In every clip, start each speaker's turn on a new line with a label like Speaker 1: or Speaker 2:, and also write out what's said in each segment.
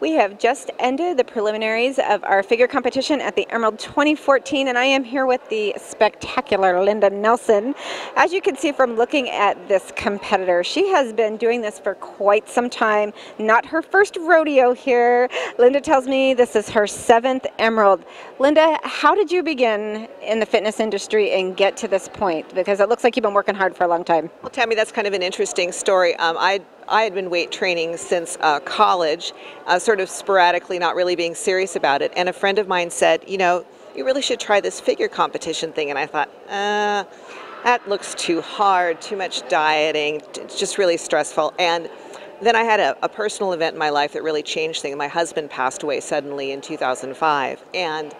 Speaker 1: We have just ended the preliminaries of our figure competition at the Emerald 2014, and I am here with the spectacular Linda Nelson. As you can see from looking at this competitor, she has been doing this for quite some time. Not her first rodeo here. Linda tells me this is her 7th Emerald. Linda, how did you begin in the fitness industry and get to this point? Because it looks like you've been working hard for a long time.
Speaker 2: Well, Tammy, that's kind of an interesting story. I had been weight training since college, sort of sporadically, not really being serious about it. And a friend of mine said, you know, you really should try this figure competition thing. And I thought, that looks too hard, too much dieting, it's just really stressful. And then I had a personal event in my life that really changed things. My husband passed away suddenly in 2005. And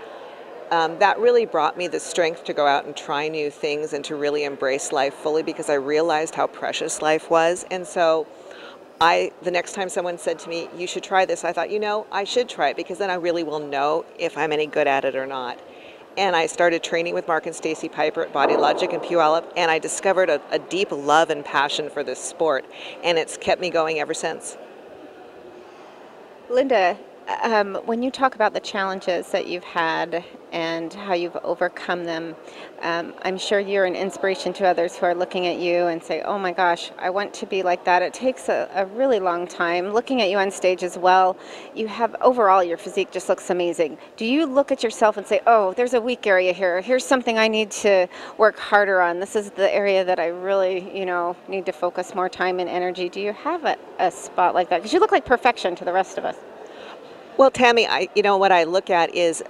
Speaker 2: that really brought me the strength to go out and try new things and to really embrace life fully, because I realized how precious life was. And so the next time someone said to me, you should try this, I thought, you know, I should try it, because then I really will know if I'm any good at it or not. And I started training with Mark and Stacy Piper at Body Logic in Puyallup, and I discovered a deep love and passion for this sport, and it's kept me going ever since.
Speaker 1: Linda, when you talk about the challenges that you've had and how you've overcome them, I'm sure you're an inspiration to others who are looking at you and say, oh my gosh, I want to be like that. It takes a really long time. Looking at you on stage as well, you have overall, your physique just looks amazing. Do you look at yourself and say, oh, there's a weak area here. Here's something I need to work harder on. This is the area that I really, need to focus more time and energy. Do you have a spot like that? Because you look like perfection to the rest of us.
Speaker 2: Well, Tammy, what I look at is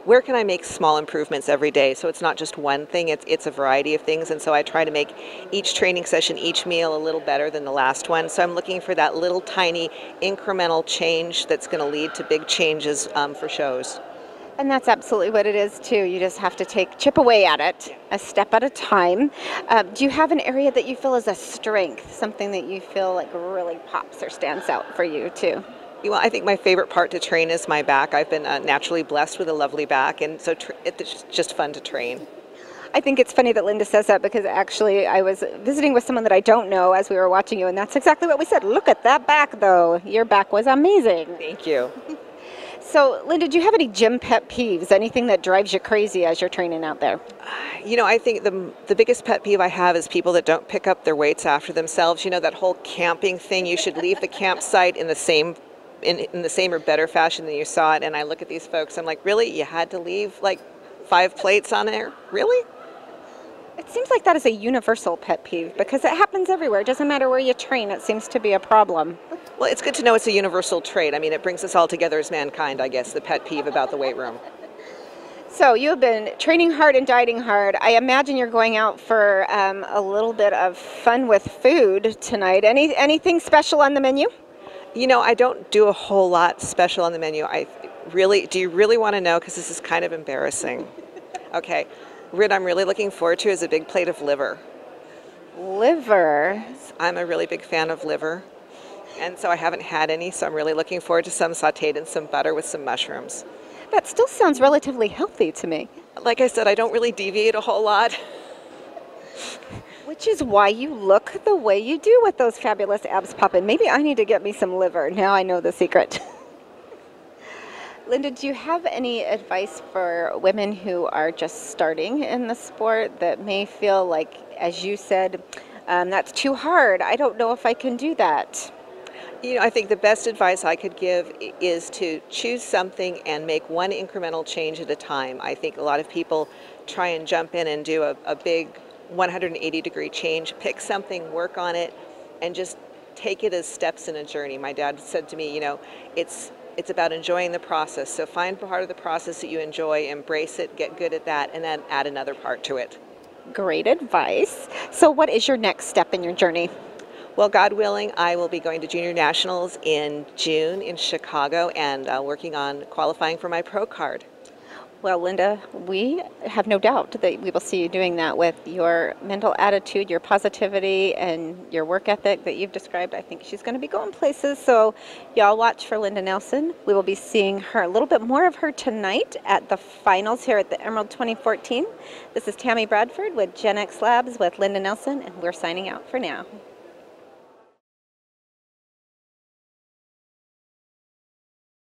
Speaker 2: where can I make small improvements every day? So it's not just one thing, it's a variety of things. And so I try to make each training session, each meal a little better than the last one. So I'm looking for that little tiny incremental change that's going to lead to big changes for shows.
Speaker 1: And that's absolutely what it is too. You just have to chip away at it, a step at a time. Do you have an area that you feel is a strength, something that you feel like really pops or stands out for you too?
Speaker 2: Well, I think my favorite part to train is my back. I've been naturally blessed with a lovely back, and so it's just fun to train.
Speaker 1: I think it's funny that Linda says that, because actually I was visiting with someone that I don't know as we were watching you, and that's exactly what we said. Look at that back, though. Your back was amazing.
Speaker 2: Thank you.
Speaker 1: So, Linda, do you have any gym pet peeves, anything that drives you crazy as you're training out there?
Speaker 2: I think the biggest pet peeve I have is people that don't pick up their weights after themselves. That whole camping thing, you should leave the campsite in the same or better fashion than you saw it. And I look at these folks, I'm like, really? You had to leave like 5 plates on there? Really?
Speaker 1: It seems like that is a universal pet peeve, because it happens everywhere. It doesn't matter where you train, it seems to be a problem.
Speaker 2: Well, it's good to know it's a universal trait. I mean, it brings us all together as mankind, I guess, the pet peeve about the weight room.
Speaker 1: So you've been training hard and dieting hard. I imagine you're going out for a little bit of fun with food tonight. Anything special on the menu?
Speaker 2: I don't do a whole lot special on the menu. Do you really want to know? Because this is kind of embarrassing. Okay. What I'm really looking forward to is a big plate of liver.
Speaker 1: Liver?
Speaker 2: I'm a really big fan of liver. And so I haven't had any, so I'm really looking forward to some sauteed in some butter with some mushrooms.
Speaker 1: That still sounds relatively healthy to me.
Speaker 2: Like I said, I don't really deviate a whole lot.
Speaker 1: Which is why you look the way you do with those fabulous abs popping. Maybe I need to get me some liver. Now I know the secret. Linda, do you have any advice for women who are just starting in the sport that may feel like, as you said, that's too hard? I don't know if I can do that.
Speaker 2: I think the best advice I could give is to choose something and make one incremental change at a time. I think a lot of people try and jump in and do a big 180-degree change. Pick something, work on it, and just take it as steps in a journey. My dad said to me, it's about enjoying the process. So find part of the process that you enjoy, embrace it, get good at that, and then add another part to it.
Speaker 1: Great advice. So what is your next step in your journey?
Speaker 2: Well, God willing, I will be going to Junior Nationals in June in Chicago and working on qualifying for my pro card.
Speaker 1: Well, Linda, we have no doubt that we will see you doing that with your mental attitude, your positivity, and your work ethic that you've described. I think she's going to be going places. So y'all watch for Linda Nelson. We will be seeing her, a little bit more of her tonight at the finals here at the Emerald 2014. This is Tammi Bradford with GenXlabs with Linda Nelson, and we're signing out for now.